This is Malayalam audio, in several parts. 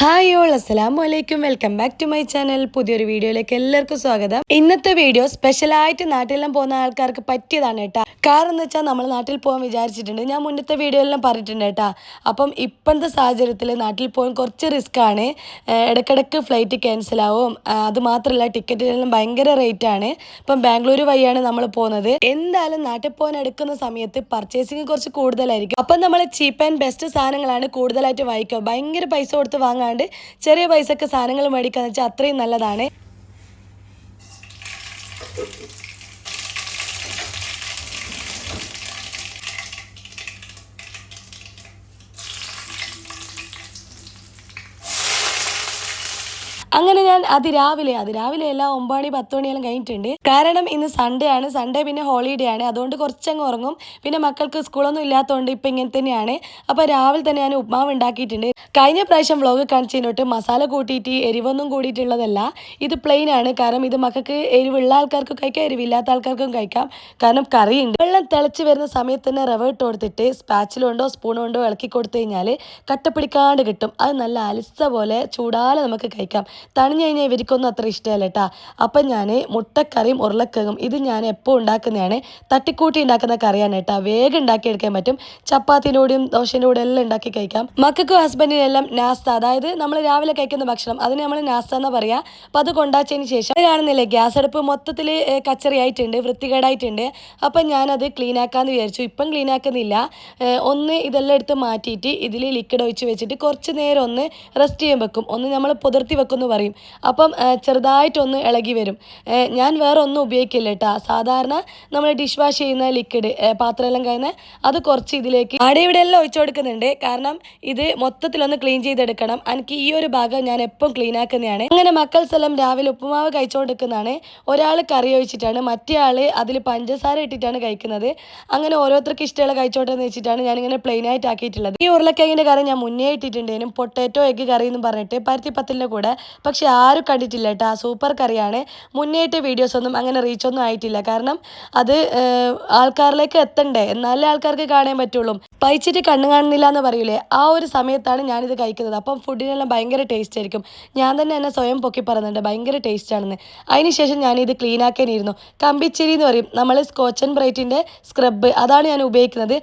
ഹായ് ഓൾ അസ്സലാമു അലൈക്കും welcome back to my channel. പുതിയൊരു വീഡിയോയിലേക്ക് എല്ലാവർക്കും സ്വാഗതം. ഇന്നത്തെ വീഡിയോ സ്പെഷ്യലായിട്ട് നാട്ടിലെല്ലാം പോകുന്ന ആൾക്കാർക്ക് പറ്റിയതാണ് കേട്ടോ. കാരണം എന്ന് വെച്ചാൽ നമ്മൾ നാട്ടിൽ പോകാൻ വിചാരിച്ചിട്ടുണ്ട്. ഞാൻ മുന്നത്തെ വീഡിയോയിലെല്ലാം പറഞ്ഞിട്ടുണ്ട് കേട്ടോ. അപ്പം ഇപ്പോഴത്തെ സാഹചര്യത്തിൽ നാട്ടിൽ പോകാൻ കുറച്ച് റിസ്ക് ആണ്. ഇടയ്ക്കിടയ്ക്ക് ഫ്ലൈറ്റ് ക്യാൻസൽ ആവും. അതുമാത്രമല്ല ടിക്കറ്റിനെല്ലാം ഭയങ്കര റേറ്റ് ആണ്. ഇപ്പം ബാംഗ്ലൂർ വഴിയാണ് നമ്മൾ പോകുന്നത്. എന്തായാലും നാട്ടിൽ പോകാൻ എടുക്കുന്ന സമയത്ത് പർച്ചേസിങ് കുറച്ച് കൂടുതലായിരിക്കും. അപ്പം നമ്മൾ ചീപ്പ് ആൻഡ് ബെസ്റ്റ് സാധനങ്ങളാണ് കൂടുതലായിട്ട് വാങ്ങിക്കുക. ഭയങ്കര പൈസ കൊടുത്ത് വാങ്ങാണ്ട് ചെറിയ പൈസക്ക് സാധനങ്ങൾ മേടിക്കാന്ന് വെച്ചാൽ അത്രയും നല്ലതാണ്. അങ്ങനെ ഞാൻ അതിരാവിലെ എല്ലാം 9 മണി 10 മണിയെല്ലാം കഴിഞ്ഞിട്ടുണ്ട്. കാരണം ഇന്ന് സൺഡേ ആണ്. സൺഡേ പിന്നെ ഹോളിഡേ ആണ്. അതുകൊണ്ട് കുറച്ചങ്ങ് ഉറങ്ങും. പിന്നെ മക്കൾക്ക് സ്കൂളൊന്നും ഇല്ലാത്തതുകൊണ്ട് ഇപ്പം ഇങ്ങനെ തന്നെയാണ്. അപ്പോൾ രാവിലെ തന്നെ ഞാൻ ഉപ്മാവ് ഉണ്ടാക്കിയിട്ടുണ്ട്. കഴിഞ്ഞ പ്രാവശ്യം വ്ളോഗ് കാണിച്ചതിനോട്ട് മസാല കൂട്ടിയിട്ട് എരിവൊന്നും കൂടിയിട്ടുള്ളതല്ല. ഇത് പ്ലെയിൻ ആണ്. കാരണം ഇത് മക്കൾക്ക് എരിവുള്ള ആൾക്കാർക്കും കഴിക്കാം, എരിവില്ലാത്ത ആൾക്കാർക്കും കഴിക്കാം. കാരണം കറിയുണ്ട്. വെള്ളം തിളച്ച് വരുന്ന സമയത്ത് തന്നെ റവ ഇട്ട് കൊടുത്തിട്ട് സ്പാച്ചിൽ കൊണ്ടോ സ്പൂൺ കൊണ്ടോ ഇളക്കി കൊടുത്തു കഴിഞ്ഞാൽ കട്ട പിടിക്കാണ്ട് കിട്ടും. അത് നല്ല അലിസ പോലെ ചൂടാലെ നമുക്ക് കഴിക്കാം. തണിഞ്ഞു കഴിഞ്ഞാൽ ഇവർക്കൊന്നും അത്ര ഇഷ്ടമല്ല കേട്ടോ. അപ്പം ഞാൻ മുട്ടക്കറിയും ഉരുളക്കിഴങ്ങും ഇത് ഞാൻ എപ്പോൾ ഉണ്ടാക്കുന്നതാണ്. തട്ടിക്കൂട്ടി ഉണ്ടാക്കുന്ന കറിയാണ് കേട്ടോ. വേഗം ഉണ്ടാക്കിയെടുക്കാൻ പറ്റും. ചപ്പാത്തിൻ്റെ കൂടെയും ദോശൻ്റെ കൂടെ എല്ലാം ഉണ്ടാക്കി കഴിക്കാം. മക്കൾക്കും ഹസ്ബൻഡിനെല്ലാം നാസ്ത, അതായത് നമ്മൾ രാവിലെ കഴിക്കുന്ന ഭക്ഷണം, അതിന് നമ്മൾ നാസ്ത എന്ന് പറയുക. അപ്പം അത് കൊണ്ടാച്ചതിന് ശേഷം കാണുന്നില്ലേ, ഗ്യാസ് അടുപ്പ് മൊത്തത്തിൽ കച്ചറിയായിട്ടുണ്ട്, വൃത്തികേടായിട്ടുണ്ട്. അപ്പം ഞാനത് ക്ലീൻ ആക്കാമെന്ന് വിചാരിച്ചു. ഇപ്പം ക്ലീൻ ആക്കുന്നില്ല. ഒന്ന് ഇതെല്ലാം എടുത്ത് മാറ്റിയിട്ട് ഇതിൽ ലിക്വിഡ് ഒഴിച്ച് വെച്ചിട്ട് കുറച്ച് നേരം ഒന്ന് റെസ്റ്റ് ചെയ്യാൻ വെക്കും. ഒന്ന് നമ്മൾ പുതിർത്തി വെക്കുമെന്ന് പറയും. അപ്പം ചെറുതായിട്ടൊന്ന് ഇളകി വരും. ഞാൻ വേറെ ഒന്നും ഉപയോഗിക്കില്ല കേട്ടോ. സാധാരണ നമ്മൾ ഡിഷ് വാഷ് ചെയ്യുന്ന ലിക്വിഡ്, പാത്രമെല്ലാം കഴിയുന്ന അത് കുറച്ച് ഇതിലേക്ക് ഇവിടെ എല്ലാം ഒഴിച്ചു കൊടുക്കുന്നുണ്ട്. കാരണം ഇത് മൊത്തത്തിലൊന്ന് ക്ലീൻ ചെയ്തെടുക്കണം. എനിക്ക് ഈ ഒരു ഭാഗം ഞാൻ എപ്പം ക്ലീൻ ആക്കുന്നതാണ്. അങ്ങനെ മക്കൾസ് എല്ലാം രാവിലെ ഉപ്പുമാവ് കഴിച്ചുകൊണ്ടിരിക്കുന്നതാണ്. ഒരാൾ കറി ഒഴിച്ചിട്ടാണ്, മറ്റേ ആൾ അതിൽ പഞ്ചസാര ഇട്ടിട്ടാണ് കഴിക്കുന്നത്. അങ്ങനെ ഓരോരുത്തർക്ക് ഇഷ്ടമുള്ള കഴിച്ചോട്ടെന്ന് വെച്ചിട്ടാണ് ഞാനിങ്ങനെ പ്ലെയിൻ ആയിട്ട് ആക്കിയിട്ടുള്ളത്. ഈ ഉരുളക്കിഴങ്ങിൻ്റെ കറി ഞാൻ മുന്നേ ഇട്ടിട്ടുണ്ടേനും, പൊട്ടാറ്റോ എഗ്ഗ് കറി എന്ന് പറഞ്ഞിട്ട് പരുത്തിപ്പത്തിൻ്റെ കൂടെ. പക്ഷെ ആരും കണ്ടിട്ടില്ല കേട്ടോ. സൂപ്പർ കറിയാണ്. മുന്നേറ്റ് വീഡിയോസൊന്നും അങ്ങനെ റീച്ചൊന്നും ആയിട്ടില്ല. കാരണം അത് ആൾക്കാരിലേക്ക് എത്തണ്ടേ, എന്നാലേ ആൾക്കാർക്ക് കാണാൻ പറ്റുള്ളൂ. പഴിച്ചിട്ട് കണ്ണ് കാണുന്നില്ല എന്ന് പറയൂലേ, ആ ഒരു സമയത്താണ് ഞാനിത് കഴിക്കുന്നത്. അപ്പം ഫുഡിനെല്ലാം ഭയങ്കര ടേസ്റ്റ് ആയിരിക്കും. ഞാൻ തന്നെ എന്നെ സ്വയം പൊക്കി പറയുന്നുണ്ട് ഭയങ്കര ടേസ്റ്റ് ആണെന്ന്. അതിനുശേഷം ഞാനിത് ക്ലീൻ ആക്കാനിരുന്നു. കമ്പിച്ചിരി എന്ന് പറയും, നമ്മൾ സ്കോച്ച് ആൻഡ് ബ്രൈറ്റിൻ്റെ സ്ക്രബ്, അതാണ് ഞാൻ ഉപയോഗിക്കുന്നത്.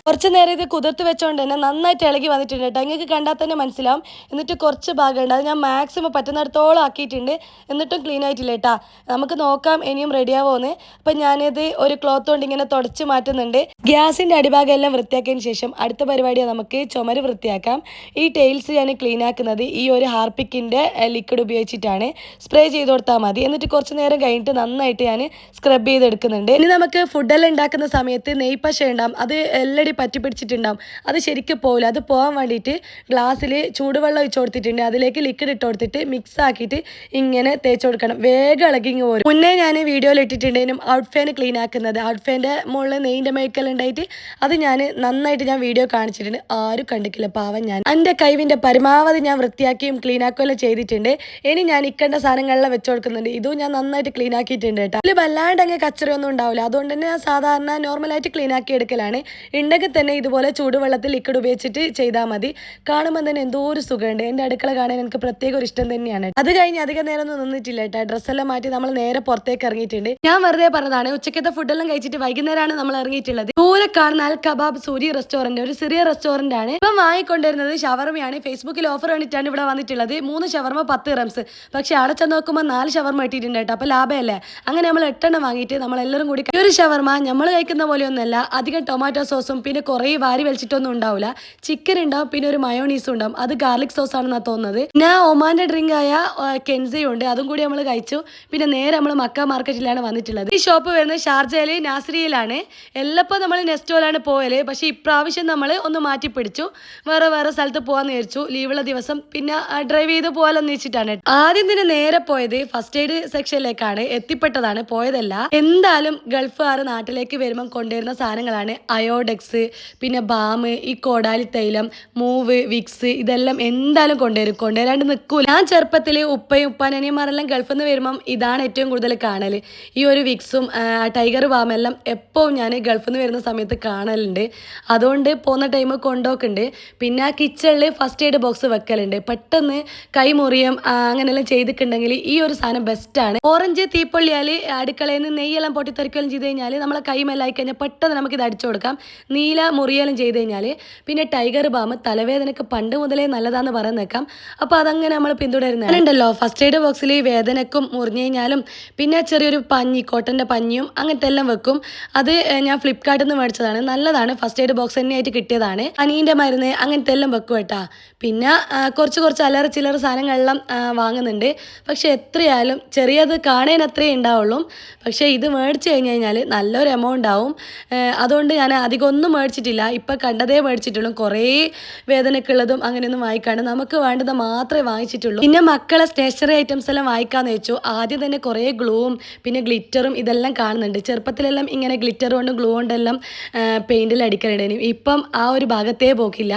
കുറച്ച് നേരം ഇത് കുതിർത്ത് വെച്ചോണ്ട് തന്നെ നന്നായിട്ട് ഇളകി വന്നിട്ടുണ്ട് കേട്ടോ. നിങ്ങൾക്ക് കണ്ടാൽ തന്നെ മനസ്സിലാവും. എന്നിട്ട് കുറച്ച് ഭാഗമുണ്ട്, അത് ഞാൻ മാക്സിമം പറ്റുന്നിടത്തോളം ആക്കിയിട്ടുണ്ട്. എന്നിട്ടും ക്ലീൻ ആയിട്ടില്ല കേട്ടോ. നമുക്ക് നോക്കാം ഇനിയും റെഡിയാവുമെന്ന്. അപ്പം ഞാനിത് ഒരു ക്ലോത്ത് കൊണ്ട് ഇങ്ങനെ തുടച്ച് മാറ്റുന്നുണ്ട്. ഗ്യാസിൻ്റെ അടിഭാഗം എല്ലാം വൃത്തിയാക്കിയതിന് ശേഷം അടുത്ത പരിപാടിയാണ് നമുക്ക് ചുമര് വൃത്തിയാക്കാം. ഈ ടൈൽസ് ഞാൻ ക്ലീൻ ആക്കുന്നത് ഈ ഒരു ഹാർപ്പിക്കിൻ്റെ ലിക്വിഡ് ഉപയോഗിച്ചിട്ടാണ്. സ്പ്രേ ചെയ്ത് കൊടുത്താൽ മതി. എന്നിട്ട് കുറച്ച് നേരം കഴിഞ്ഞിട്ട് നന്നായിട്ട് ഞാൻ സ്ക്രബ് ചെയ്തെടുക്കുന്നുണ്ട്. ഇനി നമുക്ക് ഫുഡെല്ലാം ഉണ്ടാക്കുന്ന സമയത്ത് നെയ്പശ ഉണ്ടാകും, അത് എല്ലടി പറ്റി പിടിച്ചിട്ടുണ്ടാവും. അത് ശരിക്കും പോകില്ല. അത് പോകാൻ വേണ്ടിയിട്ട് ഗ്ലാസ്സിൽ ചൂടുവെള്ളം ഒഴിച്ച് കൊടുത്തിട്ടുണ്ട്. അതിലേക്ക് ലിക്വിഡ് ഇട്ട് കൊടുത്തിട്ട് മിക്സ് ആക്കിയിട്ട് ഇങ്ങനെ തേച്ച് കൊടുക്കണം. വേഗം ഇളകിങ്ങ് പോരും. മുന്നേ ഞാൻ വീഡിയോയിൽ ഇട്ടിട്ടുണ്ടെങ്കിലും ഔട്ട് ഫാൻ ക്ലീൻ ആക്കുന്നത്, ഔട്ട് ഫാൻ്റെ മുകളിൽ നെയ്യിൻ്റെ മേക്കൽ ഉണ്ടായിട്ട് അത് ഞാൻ നന്നായിട്ട് വീഡിയോ കാണിച്ചിട്ടുണ്ട്. ആരും കണ്ടിട്ടില്ല, പാവം. ഞാൻ എൻ്റെ കഴിവിൻ്റെ പരമാവധി ഞാൻ വൃത്തിയാക്കിയും ക്ലീൻ ആക്കുകയെല്ലാം ചെയ്തിട്ടുണ്ട്. ഇനി ഞാൻ ഇക്കണ്ട സാധനങ്ങളെല്ലാം വെച്ച് കൊടുക്കുന്നുണ്ട്. ഇതും ഞാൻ നന്നായിട്ട് ക്ലീൻ ആക്കിയിട്ടുണ്ട് കേട്ടോ. അതിൽ വല്ലാണ്ട് അങ്ങ് കച്ചറയൊന്നും ഉണ്ടാവില്ല. അതുകൊണ്ട് തന്നെ ഞാൻ സാധാരണ നോർമലായിട്ട് ക്ലീൻ ആക്കി എടുക്കലാണ്. ഉണ്ടെങ്കിൽ തന്നെ ഇതുപോലെ ചൂടുവെള്ളത്തിൽ ലിക്വിഡ് ഉപയോഗിച്ചിട്ട് ചെയ്താൽ മതി. കാണുമ്പോൾ തന്നെ എന്തോ ഒരു സുഖമുണ്ട്. എൻ്റെ അടുക്കള കാണാൻ എനിക്ക് പ്രത്യേക ഒരു ഇഷ്ടം തന്നെയാണ്. അത് കഴിഞ്ഞ് അധികം നേരം ഒന്നും നിന്നിട്ടില്ല കേട്ടോ. ഡ്രസ്സെല്ലാം മാറ്റി നമ്മൾ നേരെ പുറത്തേക്ക് ഇറങ്ങിയിട്ടുണ്ട്. ഞാൻ വെറുതെ പറഞ്ഞതാണ്. ഉച്ചക്കത്തെ ഫുഡെല്ലാം കഴിച്ചിട്ട് വൈകുന്നേരമാണ് നമ്മൾ ഇറങ്ങിയിട്ടുള്ളത്. ദൂരെ കാണുന്ന അൽ കബാബ് സൂരി റെസ്റ്റോറന്റ്, ഒരു ചെറിയ റെസ്റ്റോറന്റ് ആണ്. ഇപ്പം വാങ്ങിക്കൊണ്ടിരുന്നത് ഷവർമയാണ്. ഫേസ്ബുക്കിൽ ഓഫർ വേണ്ടിയിട്ടാണ് ഇവിടെ വന്നിട്ടുള്ളത്. 3 ഷവർമ 10 റംസ്. പക്ഷെ അവിടെ ചെന്ന് നോക്കുമ്പോൾ 4 ഷവർമ ഇട്ടിട്ടുണ്ട് കേട്ടോ. അപ്പോൾ ലാഭമല്ലേ. അങ്ങനെ നമ്മൾ 8 എണ്ണം വാങ്ങിയിട്ട് നമ്മളെല്ലാവരും കൂടി ഒരു ഷവർമ നമ്മൾ കഴിക്കുന്ന പോലെയൊന്നുമല്ല. അധികം ടൊമാറ്റോ സോസും പിന്നെ കുറേ വാരി വലിച്ചിട്ടൊന്നും ഉണ്ടാവില്ല. ചിക്കൻ ഉണ്ടാവും, പിന്നെ ഒരു മയോണീസും ഉണ്ടാവും. അത് ഗാർലിക് സോസ് ആണെന്നാണ് തോന്നുന്നത്. ഞാൻ ഒമാൻ്റെ ഡ്രിങ്ക് ആയ കെൻസയും ഉണ്ട്, അതും കൂടി നമ്മൾ കഴിച്ചു. പിന്നെ നേരെ നമ്മൾ മക്ക മാർക്കറ്റിലാണ് വന്നിട്ടുള്ളത്. ഈ ഷോപ്പ് വരുന്നത് ഷാർജയിൽ നാസറിയയിലാണ്. എല്ലപ്പോൾ നമ്മൾ നെസ്റ്റോയിലാണ് പോയത്. പക്ഷേ ഇപ്രാവശ്യം നമ്മൾ ഒന്ന് മാറ്റി പിടിച്ചു. വേറെ സ്ഥലത്ത് പോകാമെന്ന് വിചാരിച്ചു, ലീവുള്ള ദിവസം. പിന്നെ ഡ്രൈവ് ചെയ്ത് പോകാമെന്ന് വെച്ചിട്ടാണ്. ആദ്യം തന്നെ നേരെ പോയത് ഫസ്റ്റ് എയ്ഡ് സെക്ഷനിലേക്കാണ്. എത്തിപ്പെട്ടതാണ്, പോയതല്ല. എന്തായാലും ഗൾഫുകാർ നാട്ടിലേക്ക് വരുമ്പം കൊണ്ടുവരുന്ന സാധനങ്ങളാണ് അയോഡെക്സ്, പിന്നെ ബാം, ഈ കോടാലി തൈലം, മൂവ്, വിക്സ് ഇതെല്ലാം എന്തായാലും കൊണ്ടുവരാണ്ട് നിൽക്കൂല. ഞാൻ ചെറുപ്പത്തിൽ ഉപ്പയും ഉപ്പാനനിയന്മാരെല്ലാം ഗൾഫിൽ നിന്ന് വരുമ്പം ഇതാണ് ഏറ്റവും കൂടുതൽ കാണൽ. ഈ ഒരു വിക്സും ടൈഗർ ബാമെല്ലാം എപ്പോഴും ഞാൻ ഗൾഫിൽ നിന്ന് വരുന്ന സമയത്ത് കാണലുണ്ട്. അതുകൊണ്ട് പോകുന്ന ടൈം കൊണ്ടുപോക്കുന്നുണ്ട്. പിന്നെ കിച്ചണിൽ ഫസ്റ്റ് എയ്ഡ് ബോക്സ് വെക്കലുണ്ട്. പെട്ടെന്ന് കൈ മുറിയും അങ്ങനെയെല്ലാം ചെയ്തിട്ടുണ്ടെങ്കിൽ ഈ ഒരു സാധനം ബെസ്റ്റാണ്. ഓറഞ്ച് തീപ്പൊള്ളിയാൽ അടുക്കളയിൽ നിന്ന് നെയ്യെല്ലാം പൊട്ടിത്തെറിക്കുകയും ചെയ്ത് കഴിഞ്ഞാൽ നമ്മളെ കൈമെല്ലായി കഴിഞ്ഞാൽ പെട്ടെന്ന് നമുക്കിത് അടിച്ചു കൊടുക്കാം. നീല മുറിയെല്ലാം ചെയ്ത് കഴിഞ്ഞാൽ പിന്നെ ടൈഗർ ബാം തലവേദനക്ക് പണ്ട് മുതലേ നല്ലതാന്ന് പറയുന്നേക്കാം. അപ്പോൾ അതങ്ങനെ നമ്മൾ പിന്തുടരുന്നത് ഉണ്ടല്ലോ. ഫസ്റ്റ് എയ്ഡ് ബോക്സിൽ വേദനക്കും മുറിഞ്ഞു കഴിഞ്ഞാലും പിന്നെ ചെറിയൊരു പഞ്ഞി, കോട്ടൻ്റെ പഞ്ഞിയും അങ്ങനത്തെ എല്ലാം വെക്കും. അത് ഞാൻ ഫ്ലിപ്കാർട്ടിൽ നിന്ന് മേടിച്ചതാണ്. നല്ലതാണ്. ഫസ്റ്റ് എയ്ഡ് ബോക്സ് തന്നെയായിട്ട് കിട്ടിയതാണ്. പനീൻ്റെ മരുന്ന് അങ്ങനത്തെ എല്ലാം വെക്കും കേട്ടാ. പിന്നെ കുറച്ച് അല്ലറ ചില്ലറ സാധനങ്ങളെല്ലാം വാങ്ങുന്നുണ്ട്. പക്ഷെ എത്രയായാലും ചെറിയത് കാണാൻ അത്രയേ ഉണ്ടാവുള്ളൂ. പക്ഷേ ഇത് മേടിച്ച് കഴിഞ്ഞാൽ നല്ലൊരു എമൗണ്ട് ആവും. അതുകൊണ്ട് ഞാൻ അധികം ഒന്നും മേടിച്ചിട്ടില്ല. ഇപ്പം കണ്ടതേ മേടിച്ചിട്ടുള്ളൂ. കുറേ വേദനക്കുള്ളതും അങ്ങനെയൊന്നും വാങ്ങിക്കാണ്ട് നമുക്ക് വേണ്ടത് മാത്രമേ വാങ്ങിച്ചിട്ടുള്ളൂ. പിന്നെ മക്കളെ സ്റ്റേഷനറി ഐറ്റംസ് എല്ലാം വാങ്ങിക്കാന്ന് വെച്ചു. ആദ്യം തന്നെ കുറേ ഗ്ലൂവും പിന്നെ ഗ്ലിറ്ററും ഇതെല്ലാം കാണുന്നുണ്ട്. ചെറുപ്പത്തിലെല്ലാം ഇങ്ങനെ ഗ്ലിറ്റർ കൊണ്ടും ഗ്ലൂ കൊണ്ടെല്ലാം പെയിൻറ്റിൽ അടിക്കാനുണ്ടായിരുന്നു. ഇപ്പം ആ ഒരു ഭാഗത്തേ പോക്കില്ല.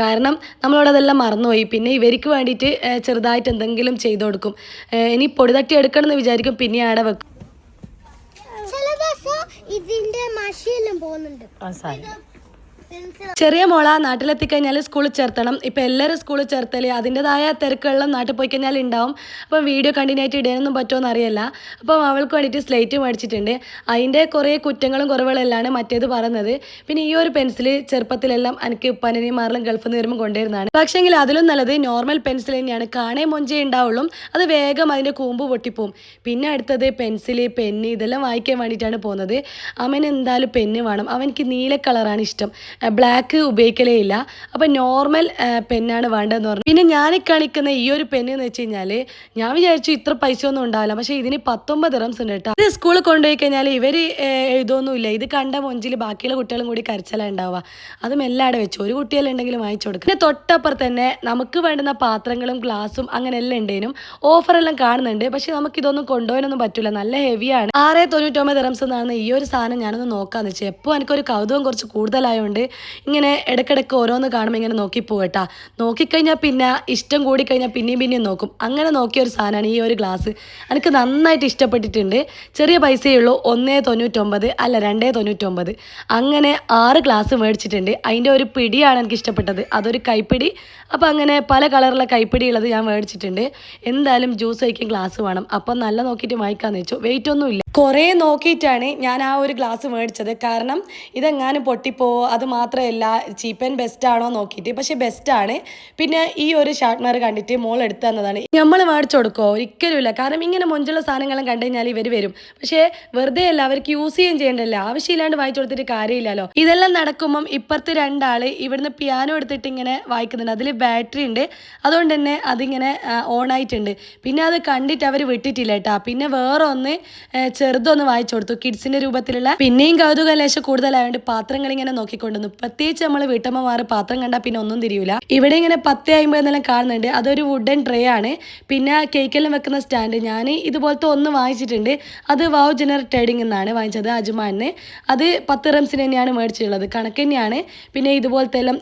കാരണം നമ്മളോടതെല്ലാം മറന്നുപോയി. പിന്നെ ഇവർക്ക് വേണ്ടിയിട്ട് ചെറുതായിട്ട് എന്തെങ്കിലും ചെയ്തു കൊടുക്കും. ഇനി പൊടി തട്ടി എടുക്കണം എന്ന് വിചാരിക്കും. പിന്നെ അവിടെ വെക്കും. ഇതിന്റെ മഷിയെല്ലാം പോകുന്നുണ്ട്. ചെറിയ മോള നാട്ടിലെത്തിക്കഴിഞ്ഞാൽ സ്കൂളിൽ ചേർത്തണം. ഇപ്പം എല്ലാവരും സ്കൂളിൽ ചേർത്തൽ അതിൻ്റെതായ തിരക്കുകളിലും നാട്ടിൽ പോയി കഴിഞ്ഞാൽ ഉണ്ടാവും. അപ്പം വീഡിയോ കണ്ടിന്യൂ ആയിട്ട് ഇടാനൊന്നും പറ്റുമോ അറിയില്ല. അപ്പം അവൾക്ക് വേണ്ടിയിട്ട് സ്ലേറ്റ് മേടിച്ചിട്ടുണ്ട്. അതിൻ്റെ കുറേ കുറ്റങ്ങളും കുറവുകളെല്ലാം മറ്റേത് പറയുന്നത്. പിന്നെ ഈ ഒരു പെൻസിൽ ചെറുപ്പത്തിലെല്ലാം എനിക്ക് ഉപ്പാനനിയന്മാരെല്ലാം ഗൾഫിൽ നിന്ന് വരുമ്പോൾ കൊണ്ടുവരുന്നതാണ്. പക്ഷേങ്കിൽ അതിലും നല്ലത് നോർമൽ പെൻസിൽ തന്നെയാണ്. കാണേ മൊഞ്ചേ ഉണ്ടാവുള്ളൂ. അത് വേഗം അതിൻ്റെ കൂമ്പ് പൊട്ടിപ്പോവും. പിന്നെ അടുത്തത് പെൻസിൽ, പെന്ന് ഇതെല്ലാം വായിക്കാൻ വേണ്ടിയിട്ടാണ് പോകുന്നത്. അവൻ എന്തായാലും പെന്ന് വേണം. അവനിക്ക് നീല കളറാണ് ഇഷ്ടം. ബ്ലാക്ക് ഉപയോഗിക്കലേ ഇല്ല. അപ്പം നോർമൽ പെന്നാണ് വേണ്ടതെന്ന് പറഞ്ഞു. പിന്നെ ഞാൻ കാണിക്കുന്ന ഈ ഒരു പെന്ന് എന്ന് വെച്ച് കഴിഞ്ഞാൽ ഞാൻ വിചാരിച്ചു ഇത്ര പൈസ ഒന്നും ഉണ്ടാവില്ല. പക്ഷേ ഇതിന് 19 ദിർഹംസ് ഉണ്ട് കേട്ടോ. ഇത് സ്കൂളിൽ കൊണ്ടുപോയി കഴിഞ്ഞാൽ ഇവർ എഴുതൊന്നുമില്ല. ഇത് കണ്ട മൊഞ്ചിൽ ബാക്കിയുള്ള കുട്ടികളും കൂടി കരച്ചിലാണ് ഉണ്ടാവുക. അതും എല്ലാവിടെ വെച്ചു ഒരു കുട്ടികളുണ്ടെങ്കിലും വാങ്ങിച്ചു കൊടുക്കും. പിന്നെ തൊട്ടപ്പുറത്ത് തന്നെ നമുക്ക് വേണ്ടുന്ന പാത്രങ്ങളും ഗ്ലാസും അങ്ങനെ എല്ലാം ഉണ്ടേനും ഓഫറെല്ലാം കാണുന്നുണ്ട്. പക്ഷെ നമുക്കിതൊന്നും കൊണ്ടുപോകാനൊന്നും പറ്റില്ല. നല്ല ഹെവിയാണ്. 6.99 ദിർഹംസ് എന്നാണ് ഈ ഒരു സാധനം ഞാനൊന്ന് നോക്കാന്ന് വെച്ചാൽ. എപ്പോൾ എനിക്കൊരു കൗതുകം കുറച്ച് കൂടുതലായതുകൊണ്ട് ഇങ്ങനെ ഇടയ്ക്കിടയ്ക്ക് ഓരോന്ന് കാണുമ്പോൾ ഇങ്ങനെ നോക്കി പോകട്ടാ. നോക്കിക്കഴിഞ്ഞാൽ പിന്നെ ഇഷ്ടം കൂടിക്കഴിഞ്ഞാൽ പിന്നെയും നോക്കും. അങ്ങനെ നോക്കിയ ഒരു സാധനമാണ് ഈ ഒരു ഗ്ലാസ്. എനിക്ക് നന്നായിട്ട് ഇഷ്ടപ്പെട്ടിട്ടുണ്ട്. ചെറിയ പൈസയേ ഉള്ളൂ. 1.99 അല്ല 2.99. അങ്ങനെ 6 ഗ്ലാസ് മേടിച്ചിട്ടുണ്ട്. അതിൻ്റെ ഒരു പിടിയാണ് എനിക്ക് ഇഷ്ടപ്പെട്ടത്. അതൊരു കൈപ്പിടി. അപ്പോൾ അങ്ങനെ പല കളറുള്ള കൈപ്പിടി ഉള്ളത് ഞാൻ മേടിച്ചിട്ടുണ്ട്. എന്തായാലും ജ്യൂസ് കഴിക്കാൻ ഗ്ലാസ് വേണം. അപ്പം നല്ല നോക്കിയിട്ട് വാങ്ങിക്കാന്ന് വെച്ചു. വെയിറ്റ് ഒന്നും ഇല്ല. കുറേ നോക്കിയിട്ടാണ് ഞാൻ ആ ഒരു ഗ്ലാസ് മേടിച്ചത്. കാരണം ഇതെങ്ങാനും പൊട്ടിപ്പോവോ, അത് മാത്രമല്ല ചീപ്പ് ആൻഡ് ബെസ്റ്റ് ആണോ നോക്കിയിട്ട്. പക്ഷേ ബെസ്റ്റാണ്. പിന്നെ ഈ ഒരു ഷാർട്ട്നർ കണ്ടിട്ട് മോൾ എടുത്തു തന്നതാണ്. നമ്മൾ മേടിച്ചു കൊടുക്കുമോ? ഒരിക്കലുമില്ല. കാരണം ഇങ്ങനെ മൊഞ്ചുള്ള സാധനങ്ങളും കണ്ടു കഴിഞ്ഞാൽ ഇവർ വരും. പക്ഷേ വെറുതെ അല്ല, അവർക്ക് യൂസ് ചെയ്യാൻ ചെയ്യേണ്ടല്ലോ. ആവശ്യമില്ലാണ്ട് വായിച്ചു കൊടുത്തിട്ട് കാര്യമില്ലല്ലോ. ഇതെല്ലാം നടക്കുമ്പം ഇപ്പുറത്ത് 2 ആൾ ഇവിടുന്ന് പിയാനോ എടുത്തിട്ട് ഇങ്ങനെ വായിക്കുന്നുണ്ട്. അതിൽ ബാറ്ററി ഉണ്ട്. അതുകൊണ്ട് തന്നെ അതിങ്ങനെ ഓൺ ആയിട്ടുണ്ട്. പിന്നെ അത് കണ്ടിട്ട് അവർ വിട്ടിട്ടില്ല കേട്ടാ. പിന്നെ വേറെ ഒന്ന് ചെറുതൊന്ന് വായിച്ചു കൊടുത്തു, കിഡ്സിന്റെ രൂപത്തിലുള്ള. പിന്നെയും കൗതുക ലേശം കൂടുതലായതുകൊണ്ട് പാത്രങ്ങൾ ഇങ്ങനെ നോക്കിക്കൊണ്ടുവന്നു. പ്രത്യേകിച്ച് നമ്മൾ വീട്ടമ്മമാർ പാത്രം കണ്ടാൽ പിന്നെ ഒന്നും തിരിയൂല. ഇവിടെ ഇങ്ങനെ 10.50 എന്നെല്ലാം കാണുന്നുണ്ട്. അതൊരു വുഡൻ ട്രേ ആണ്. പിന്നെ കേക്കെല്ലാം വെക്കുന്ന സ്റ്റാൻഡ്. ഞാൻ ഇതുപോലത്തെ ഒന്ന് വാങ്ങിച്ചിട്ടുണ്ട്. അത് വാവ് ജനറൽ ട്രേഡിംഗ് എന്നാണ് വാങ്ങിച്ചത്, അജ്മാനിന്. അത് 10 ദിർഹംസിന് തന്നെയാണ് മേടിച്ചിട്ടുള്ളത്. കണക്ക് തന്നെയാണ്. പിന്നെ ഇതുപോലത്തെ എല്ലാം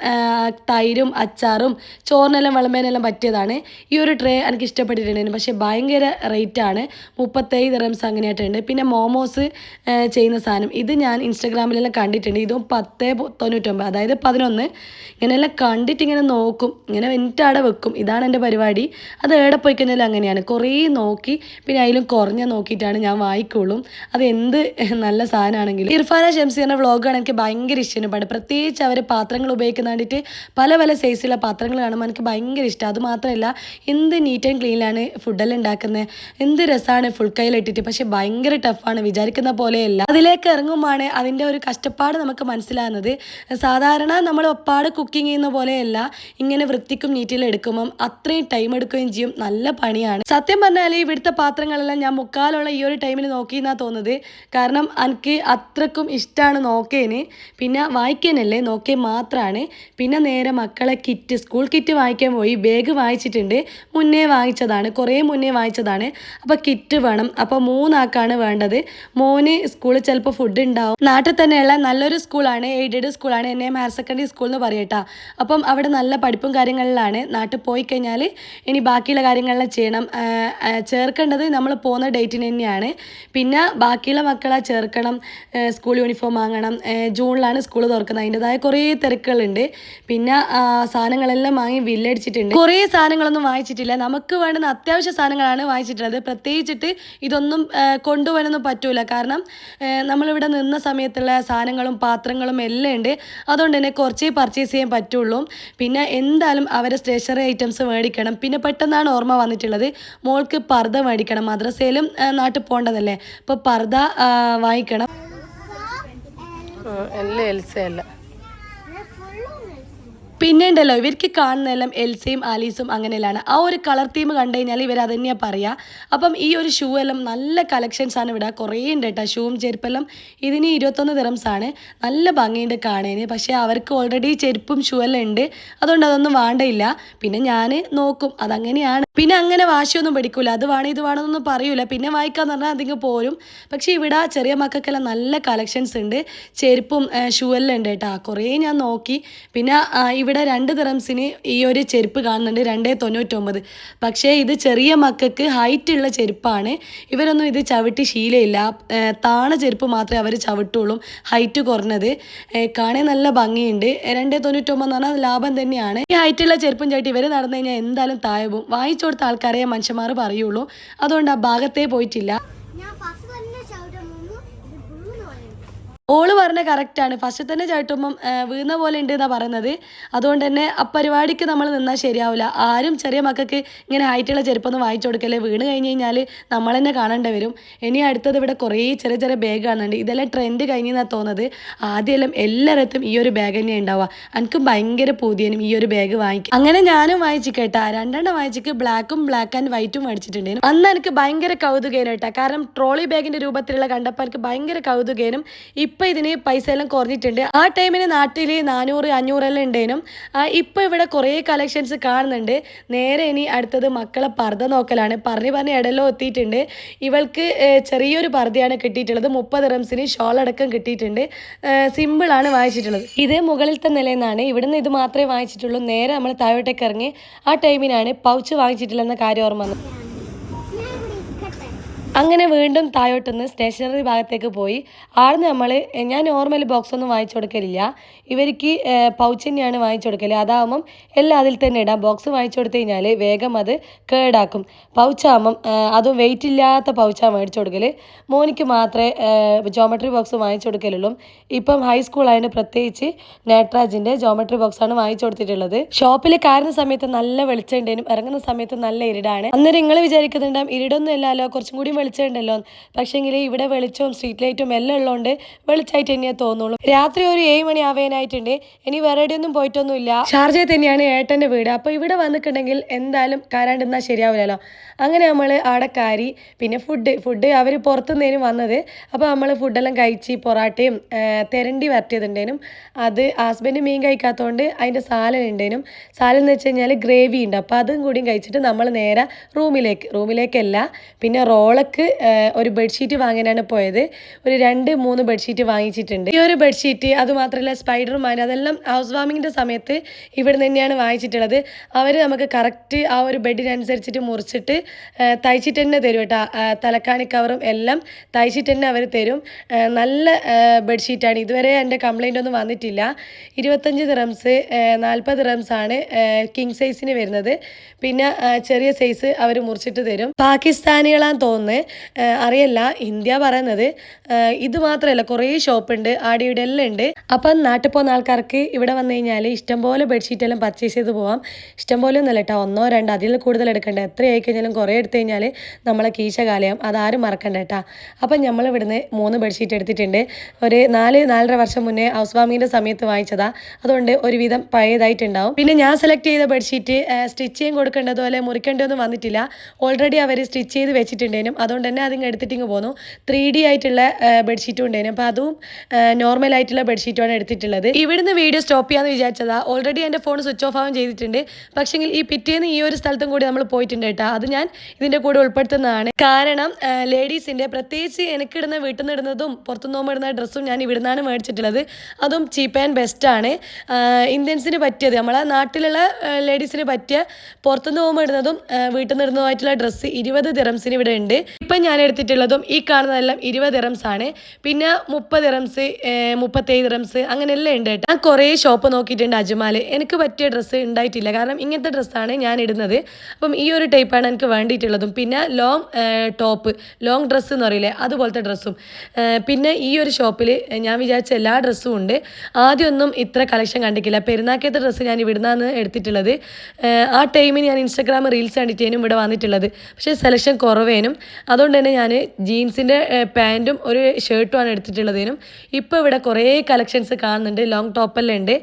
തൈരും അച്ചാറും ചോറിനെല്ലാം വിളമ്പേനെല്ലാം പറ്റിയതാണ്. ഈ ഒരു ട്രേ എനിക്ക് ഇഷ്ടപ്പെട്ടിട്ടുണ്ടായിരുന്നു. പക്ഷേ ഭയങ്കര റേറ്റ് ആണ്. 37 ദിർഹംസ് അങ്ങനെയായിട്ടുണ്ട്. പിന്നെ മോമോസ് ചെയ്യുന്ന സാധനം ഇത് ഞാൻ ഇൻസ്റ്റാഗ്രാമിലെല്ലാം കണ്ടിട്ടുണ്ട്. ഇതും 10.99, അതായത് 11. ഇങ്ങനെയെല്ലാം കണ്ടിട്ട് ഇങ്ങനെ നോക്കും, ഇങ്ങനെ എന്നിട്ട് അവിടെ വെക്കും. ഇതാണ് എൻ്റെ പരിപാടി. അത് എവിടെ പോയി കഴിഞ്ഞാലും അങ്ങനെയാണ്. കുറേ നോക്കി പിന്നെ അതിലും കുറഞ്ഞ നോക്കിയിട്ടാണ് ഞാൻ വായിക്കുള്ളൂ. അത് എന്ത് നല്ല സാധനമാണെങ്കിലും. ഇർഫാന ഷംസിയുടെ വ്ളോഗാണ് എനിക്ക് ഭയങ്കര ഇഷ്ടമാണ്. പ്രത്യേകിച്ച് അവർ പാത്രങ്ങൾ ഉപയോഗിക്കുന്ന കണ്ടിട്ട് പല സൈസിലുള്ള പാത്രങ്ങൾ കാണുമ്പോൾ എനിക്ക് ഭയങ്കര ഇഷ്ടം. അത് മാത്രമല്ല എന്ത് നീറ്റ് ആൻഡ് ക്ലീനിലാണ് ഫുഡെല്ലാം ഉണ്ടാക്കുന്നത്. എന്ത് രസമാണ് ഫുൾ കയ്യിലിട്ടിട്ട്. പക്ഷെ ഭയങ്കര ടഫാണ്, വിചാരിക്കുന്ന പോലെയല്ല. അതിലേക്ക് ഇറങ്ങുമ്പോഴാണ് അതിൻ്റെ ഒരു കഷ്ടപ്പാട് നമുക്ക് മനസ്സിലാകുന്നത്. സാധാരണ നമ്മൾ ഒപ്പാട് കുക്കിംഗ് ചെയ്യുന്ന പോലെയല്ല. ഇങ്ങനെ വൃത്തിക്കും നീറ്റിലും എടുക്കുമ്പം അത്രയും ടൈം എടുക്കുകയും ചെയ്യും. നല്ല പണിയാണ്. സത്യം പറഞ്ഞാൽ ഇവിടുത്തെ പാത്രങ്ങളെല്ലാം ഞാൻ മുക്കാലുള്ള ഈ ഒരു ടൈമിൽ നോക്കിയെന്നാണ് തോന്നുന്നത്. കാരണം എനിക്ക് അത്രക്കും ഇഷ്ടമാണ് നോക്കേന്. പിന്നെ വായിക്കാനല്ലേ, നോക്കേ മാത്രമാണ്. പിന്നെ നേരെ മക്കളെ കിറ്റ്, സ്കൂൾ കിറ്റ് വാങ്ങിക്കാൻ പോയി. ബാഗ് വാങ്ങിച്ചിട്ടുണ്ട്. മുന്നേ വാങ്ങിച്ചതാണ്, കുറേ മുന്നേ വാങ്ങിച്ചതാണ്. അപ്പോൾ കിറ്റ് വേണം. അപ്പോൾ 3 ആൾക്കാണ് വേണ്ടത്. വേണ്ടത്. മോന് സ്കൂളിൽ ചിലപ്പോൾ ഫുഡ് ഉണ്ടാവും. നാട്ടിൽ തന്നെയുള്ള നല്ലൊരു സ്കൂളാണ്, എയ്ഡഡ് സ്കൂളാണ്, NAM ഹയർ സെക്കൻഡറി സ്കൂൾ എന്ന് പറയട്ടാ. അപ്പം അവിടെ നല്ല പഠിപ്പും കാര്യങ്ങളിലാണ്. നാട്ടിൽ പോയി കഴിഞ്ഞാൽ ഇനി ബാക്കിയുള്ള കാര്യങ്ങളെല്ലാം ചെയ്യണം. ചേർക്കേണ്ടത് നമ്മൾ പോകുന്ന ഡേറ്റിന് തന്നെയാണ്. പിന്നെ ബാക്കിയുള്ള മക്കളെ ചേർക്കണം, സ്കൂൾ യൂണിഫോം വാങ്ങണം. ജൂണിലാണ് സ്കൂൾ തുറക്കുന്നത്, അതിൻ്റെതായ കുറേ തിരക്കുകളുണ്ട്. പിന്നെ സാധനങ്ങളെല്ലാം വാങ്ങി ബില്ലടിച്ചിട്ടുണ്ട്. കുറേ സാധനങ്ങളൊന്നും വാങ്ങിച്ചിട്ടില്ല, നമുക്ക് വേണ്ടുന്ന അത്യാവശ്യ സാധനങ്ങളാണ് വാങ്ങിച്ചിട്ടുള്ളത്. പ്രത്യേകിച്ചിട്ട് ഇതൊന്നും കൊണ്ടുപോകാനൊന്നും പറ്റൂല, കാരണം നമ്മളിവിടെ നിന്ന സമയത്തുള്ള സാധനങ്ങളും പാത്രങ്ങളും എല്ലാം ഉണ്ട്. അതുകൊണ്ട് തന്നെ കുറച്ചേ പർച്ചേസ് ചെയ്യാൻ പറ്റുള്ളൂ. പിന്നെ എന്തായാലും അവരെ സ്റ്റേഷനറി ഐറ്റംസ് മേടിക്കണം. പിന്നെ പെട്ടെന്നാണ് ഓർമ്മ വന്നിട്ടുള്ളത്, മോൾക്ക് പർദ്ദ മേടിക്കണം. മദ്രസയിലും നാട്ടിൽ പോകേണ്ടതല്ലേ, അപ്പോൾ പർദ്ദ വാങ്ങിക്കണം. എല്ലാം എൽസയല്ല. പിന്നെ ഉണ്ടല്ലോ, ഇവർക്ക് കാണുന്നതെല്ലാം എൽസയും ആലീസും അങ്ങനെയാണ്. ആ ഒരു കളർ തീം കണ്ടു കഴിഞ്ഞാൽ ഇവർ അത് തന്നെയാണ് പറയുക. അപ്പം ഈ ഒരു ഷൂ എല്ലാം നല്ല കളക്ഷൻസ് ആണ് ഇവിടെ, കുറേ ഉണ്ട് കേട്ടോ. ഷൂവും ചെരുപ്പെല്ലാം ഇതിന് 21 ദിറംസ് ആണ്. നല്ല ഭംഗിയുണ്ട് കാണാൻ. പക്ഷേ അവർക്ക് ഓൾറെഡി ചെരുപ്പും ഷൂ എല്ലാം ഉണ്ട്, അതുകൊണ്ട് അതൊന്നും വേണ്ടയില്ല. പിന്നെ ഞാൻ നോക്കും, അതങ്ങനെയാണ്. പിന്നെ അങ്ങനെ വാശിയൊന്നും പിടിക്കൂല, അത് വേണം ഇത് വേണമെന്നൊന്നും പറയൂല. പിന്നെ വായിക്കാന്ന് പറഞ്ഞാൽ അതിങ്ങ് പോരും. പക്ഷേ ഇവിടെ ചെറിയ മക്കൾക്കെല്ലാം നല്ല കളക്ഷൻസ് ഉണ്ട്, ചെരുപ്പും ഷൂ എല്ലാം ഉണ്ട് കേട്ടോ. കുറേ ഞാൻ നോക്കി. പിന്നെ ഇവിടെ 2 ദിറംസിന് ഈ ഒരു ചെരുപ്പ് കാണുന്നുണ്ട്, 2.99. പക്ഷേ ഇത് ചെറിയ മക്കൾക്ക് ഹൈറ്റ് ഉള്ള ചെരുപ്പാണ്. ഇവരൊന്നും ഇത് ചവിട്ടി ശീലമില്ല, താണ ചെരുപ്പ് മാത്രമേ അവർ ചവിട്ടുള്ളൂ, ഹൈറ്റ് കുറഞ്ഞത്. കാണാൻ നല്ല ഭംഗിയുണ്ട്. 2.99 എന്ന് പറഞ്ഞാൽ ലാഭം തന്നെയാണ്. ഈ ഹൈറ്റുള്ള ചെരുപ്പും ചവിട്ടി ഇവർ നടന്നു കഴിഞ്ഞാൽ എന്തായാലും താഴെ പോകും. വാങ്ങിച്ചു കൊടുത്ത ആൾക്കാരെ മനുഷ്യന്മാർ പറയുള്ളൂ, അതുകൊണ്ട് ആ ഭാഗത്തേ പോയിട്ടില്ല. ഓള് പറഞ്ഞ കറക്റ്റാണ്, ഫസ്റ്റ് തന്നെ ചവിട്ടുമ്പം വീണ പോലെ ഉണ്ട് എന്നാണ് പറയുന്നത്. അതുകൊണ്ട് തന്നെ ആ പരിപാടിക്ക് നമ്മൾ നിന്നാൽ ശരിയാവില്ല. ആരും ചെറിയ മക്കൾക്ക് ഇങ്ങനെ ഹൈറ്റുള്ള ചെരുപ്പൊന്നും വാങ്ങിച്ചു കൊടുക്കല്ലേ, വീണ് കഴിഞ്ഞ് കഴിഞ്ഞാൽ നമ്മൾ തന്നെ കാണേണ്ടി വരും. ഇനി അടുത്തത് ഇവിടെ കുറേ ചെറിയ ചെറിയ ബാഗ് കാണുന്നുണ്ട്. ഇതെല്ലാം ട്രെൻഡ് കഴിഞ്ഞെന്നാണ് തോന്നുന്നത്. ആദ്യമെല്ലാം എല്ലായിടത്തും ഈ ഒരു ബാഗ് തന്നെയാണ് ഉണ്ടാവുക. എനിക്കും ഭയങ്കര പൂതിയനും ഈ ഒരു ബാഗ് വാങ്ങിക്കും. അങ്ങനെ ഞാനും വാങ്ങിച്ചു കേട്ടാ, 2 വാങ്ങിച്ചിട്ട് ബ്ലാക്ക് ആൻഡ് വൈറ്റും മേടിച്ചിട്ടുണ്ടായിരുന്നു. അന്ന് എനിക്ക് ഭയങ്കര കൗതുകേനും കേട്ടാ, കാരണം ട്രോളി ബാഗിൻ്റെ രൂപത്തിലുള്ള കണ്ടപ്പോൾ എനിക്ക് ഭയങ്കര കൗതുകേനും. ഇപ്പം ഇതിന് പൈസ എല്ലാം കുറഞ്ഞിട്ടുണ്ട്. ആ ടൈമിന് നാട്ടിൽ 400, 500 എല്ലാം ഉണ്ടേനും. ഇപ്പം ഇവിടെ കുറേ കളക്ഷൻസ് കാണുന്നുണ്ട്. നേരെ ഇനി അടുത്തത് മക്കളെ പർദ്ദ നോക്കലാണ്. പറഞ്ഞ് ഇടലോ എത്തിയിട്ടുണ്ട്. ഇവൾക്ക് ചെറിയൊരു പർദ്ദയാണ് കിട്ടിയിട്ടുള്ളത്. 30 ദിറംസിന് ഷോൾ അടക്കം കിട്ടിയിട്ടുണ്ട്. സിമ്പിളാണ് വാങ്ങിച്ചിട്ടുള്ളത്. ഇത് മുകളിലത്തെ നിലയിൽ നിന്നാണ്. ഇവിടുന്ന് ഇത് മാത്രമേ വാങ്ങിച്ചിട്ടുള്ളൂ. നേരെ നമ്മൾ താഴോട്ടേക്ക് ഇറങ്ങി ആ ടൈമിനാണ് പൗച്ച് വാങ്ങിച്ചിട്ടില്ലെന്ന കാര്യം ഓർമ്മ വന്നത്. അങ്ങനെ വീണ്ടും താഴോട്ടൊന്ന് സ്റ്റേഷനറി ഭാഗത്തേക്ക് പോയി. ആടുന്ന് ഞാൻ നോർമൽ ബോക്സ് ഒന്നും വാങ്ങിച്ചു കൊടുക്കലില്ല, ഇവർക്ക് പൗച്ച് തന്നെയാണ് വാങ്ങിച്ചു കൊടുക്കൽ. അതാവുമ്പം എല്ലാം അതിൽ തന്നെ ഇടാം. ബോക്സ് വാങ്ങിച്ചു കൊടുത്തു കഴിഞ്ഞാൽ വേഗം അത് കേടാക്കും. പൗച്ചാകുമ്പം അതും വെയിറ്റ് ഇല്ലാത്ത പൗച്ചാണ് മേടിച്ചു കൊടുക്കൽ. മോനിക്ക് മാത്രമേ ജോമെട്രി ബോക്സ് വാങ്ങിച്ചു കൊടുക്കലുള്ളൂ. ഇപ്പം ഹൈസ്കൂളായതുകൊണ്ട് പ്രത്യേകിച്ച് നേട്രാജിൻ്റെ ജോമെട്രി ബോക്സാണ് വാങ്ങിച്ചു കൊടുത്തിട്ടുള്ളത്. ഷോപ്പിൽ കയറുന്ന സമയത്ത് നല്ല വെളിച്ചം ഉണ്ടേനും, ഇറങ്ങുന്ന സമയത്ത് നല്ല ഇരുടാണ്. അന്നേരം നിങ്ങൾ വിചാരിക്കുന്നുണ്ടാവും ഇരുടൊന്നും ഇല്ലല്ലോ, കുറച്ചും കൂടി വെളിച്ചമുണ്ടല്ലോ. പക്ഷേങ്കിൽ ഇവിടെ വെളിച്ചവും സ്ട്രീറ്റ് ലൈറ്റും എല്ലാം ഉള്ളതുകൊണ്ട് വെളിച്ചമായിട്ട് തന്നെയേ തോന്നുള്ളൂ. രാത്രി ഒരു 7 മണി ആവാനായിട്ടുണ്ട്. ഇനി വേറെ എവിടെയൊന്നും പോയിട്ടൊന്നുമില്ല. ഷാർജയിൽ തന്നെയാണ് ഏട്ടൻ്റെ വീട്. അപ്പോൾ ഇവിടെ വന്നിട്ടുണ്ടെങ്കിൽ എന്തായാലും കയറാണ്ടിരുന്നാൽ ശരിയാവില്ലല്ലോ. അങ്ങനെ നമ്മൾ അവിടെ കയറി. പിന്നെ ഫുഡ് അവർ പുറത്തുനിന്നേനും വന്നത്. അപ്പോൾ നമ്മൾ ഫുഡെല്ലാം കഴിച്ച് പൊറാട്ടയും തെരണ്ടി വരട്ടിയതുണ്ടേനും. അത് ഹസ്ബൻഡ് മീൻ കഴിക്കാത്തതുകൊണ്ട് അതിൻ്റെ സാലൻ ഉണ്ടേനും. സാലൻ എന്ന് വെച്ച് കഴിഞ്ഞാൽ ഗ്രേവി ഉണ്ട്. അപ്പോൾ അതും കൂടിയും കഴിച്ചിട്ട് നമ്മൾ നേരെ റൂമിലേക്കല്ല, പിന്നെ റോളക്ക് ഒരു ബെഡ്ഷീറ്റ് വാങ്ങാനാണ് പോയത്. ഒരു 2-3 ബെഡ്ഷീറ്റ് വാങ്ങിച്ചിട്ടുണ്ട്. ഈ ഒരു ബെഡ്ഷീറ്റ് അതുമാത്രമല്ല സ്പൈഡർമാൻ, അതെല്ലാം ഹൗസ് വാമിങ്ങിൻ്റെ സമയത്ത് ഇവിടെ തന്നെയാണ് വാങ്ങിച്ചിട്ടുള്ളത്. അവർ നമുക്ക് കറക്റ്റ് ആ ഒരു ബെഡിനനുസരിച്ചിട്ട് മുറിച്ചിട്ട് തയ്ച്ചിട്ട് തന്നെ തരും കേട്ടോ. തലക്കാണി കവറും എല്ലാം തയ്ച്ചിട്ട് തന്നെ അവർ തരും. നല്ല ബെഡ്ഷീറ്റാണ്. ഇതുവരെ എൻ്റെ കംപ്ലൈൻ്റ് ഒന്നും വന്നിട്ടില്ല. 25 ദിറംസ്, 40 ദിറംസ് ആണ് കിങ് സൈസിന് വരുന്നത്. പിന്നെ ചെറിയ സൈസ് അവർ മുറിച്ചിട്ട് തരും. പാകിസ്ഥാനികളാന്ന് തോന്നുന്നത്, അറിയില്ല, ഇന്ത്യ പറയുന്നത്. ഇത് മാത്രമല്ല, കുറേ ഷോപ്പുണ്ട് ആടെ ഇവിടെ എല്ലാം ഉണ്ട്. അപ്പം നാട്ടിൽ പോകുന്ന ആൾക്കാർക്ക് ഇവിടെ വന്നു കഴിഞ്ഞാൽ ഇഷ്ടംപോലെ ബെഡ്ഷീറ്റ് എല്ലാം പർച്ചേസ് ചെയ്ത് പോകാം. ഇഷ്ടംപോലെ ഒന്നുമല്ല കേട്ടോ, 1, 2 അതിൽ കൂടുതൽ എടുക്കണ്ട. എത്ര ആയി കഴിഞ്ഞാലും കുറേ എടുത്തു കഴിഞ്ഞാൽ നമ്മളെ കീശ കാലയാം, അതാരും മറക്കണ്ട കേട്ടോ. അപ്പം നമ്മൾ ഇവിടുന്ന് 3 ബെഡ്ഷീറ്റ് എടുത്തിട്ടുണ്ട്. ഒരു 4-4.5 വർഷം മുന്നേ ഹൗസ് വാമിങ്ങിൻ്റെ സമയത്ത് വാങ്ങിച്ചതാണ്. അതുകൊണ്ട് ഒരുവിധം പഴയതായിട്ടുണ്ടാവും. പിന്നെ ഞാൻ സെലക്ട് ചെയ്ത ബെഡ്ഷീറ്റ് സ്റ്റിച്ച് ചെയ്യാൻ കൊടുക്കേണ്ടതുപോലെ മുറിക്കേണ്ടതൊന്നും വന്നിട്ടില്ല. ഓൾറെഡി അവർ സ്റ്റിച്ച് ചെയ്ത് വെച്ചിട്ടുണ്ടേനും. അതുകൊണ്ട് തന്നെ അതിങ്ങ് എടുത്തിട്ട് ഇങ്ങ് പോന്നു. 3D ആയിട്ടുള്ള ബെഡ്ഷീറ്റും ഉണ്ടായിരുന്നു. അപ്പോൾ അതും നോർമൽ ആയിട്ടുള്ള ബെഡ്ഷീറ്റുമാണ് എടുത്തിട്ടുള്ളത്. ഇവിടുന്ന് വീഡിയോ സ്റ്റോപ്പ് ചെയ്യാമെന്ന് വിചാരിച്ചതാ. ഓൾറെഡി എൻ്റെ ഫോൺ സ്വിച്ച് ഓഫ് ആവുകയും ചെയ്തിട്ടുണ്ട്. പക്ഷേങ്കിൽ ഈ പിറ്റേന്ന് ഈ ഒരു സ്ഥലത്തും കൂടി നമ്മൾ പോയിട്ടുണ്ട് കേട്ടോ. അത് ഞാൻ ഇതിൻ്റെ കൂടെ ഉൾപ്പെടുത്തുന്നതാണ്. കാരണം ലേഡീസിൻ്റെ പ്രത്യേകിച്ച് എനിക്കിടുന്ന വീട്ടിൽ നിന്ന് ഇടുന്നതും പുറത്തുനിന്ന് പോകുമ്പോൾ ഇടുന്ന ഡ്രസ്സും ഞാൻ ഇവിടെ നിന്നാണ് മേടിച്ചിട്ടുള്ളത്. അതും ചീപ്പ് ആൻഡ് ബെസ്റ്റാണ്. ഇന്ത്യൻസിന് പറ്റിയത്, നമ്മളെ നാട്ടിലുള്ള ലേഡീസിന് പറ്റിയ പുറത്തുനിന്ന് പോകുമ്പോൾ ഇടുന്നതും വീട്ടിൽ നിന്ന് ഇടുന്നതുമായിട്ടുള്ള ഡ്രസ്സ് 20 ദിറംസിന് ഇവിടെ ഉണ്ട്. ഇപ്പം ഞാൻ എടുത്തിട്ടുള്ളതും ഈ കാണുന്നതെല്ലാം 20 ദിറംസ് ആണ്. പിന്നെ 30 ദിറംസ്, 37 ദിറംസ് അങ്ങനെയെല്ലാം ഉണ്ട് കേട്ടോ. ഞാൻ കുറേ ഷോപ്പ് നോക്കിയിട്ടുണ്ട് അജ്മാൽ. എനിക്ക് പറ്റിയ ഡ്രസ്സ് ഉണ്ടായിട്ടില്ല. കാരണം ഇങ്ങനത്തെ ഡ്രസ്സാണ് ഞാൻ ഇടുന്നത്. അപ്പം ഈ ഒരു ടൈപ്പാണ് എനിക്ക് വേണ്ടിയിട്ടുള്ളതും. പിന്നെ ലോങ് ഡ്രസ്സ് എന്ന് പറയില്ലേ, അതുപോലത്തെ ഡ്രസ്സും. പിന്നെ ഈ ഒരു ഷോപ്പിൽ ഞാൻ വിചാരിച്ച എല്ലാ ഡ്രസ്സും ഉണ്ട്. ആദ്യമൊന്നും ഇത്ര കളക്ഷൻ കണ്ടിട്ടില്ല. പെരുന്നാക്കത്തെ ഡ്രസ്സ് ഞാൻ ഇവിടെ നിന്നാണ് എടുത്തിട്ടുള്ളത്. ആ ടൈമിന് ഞാൻ ഇൻസ്റ്റാഗ്രാം റീൽസ് കണ്ടിട്ടേനും ഇവിടെ വന്നിട്ടുള്ളത്. പക്ഷേ സെലക്ഷൻ കുറവേനും. അതുകൊണ്ട് തന്നെ ഞാൻ ജീൻസിൻ്റെ പാൻറ്റും ഒരു ഷർട്ടുമാണ് എടുത്തിട്ടുള്ളതിനും. ഇപ്പോൾ ഇവിടെ കുറേ കളക്ഷൻസ് കാണുന്നുണ്ട്. ലോങ് ടോപ്പെല്ലാം ഉണ്ട്.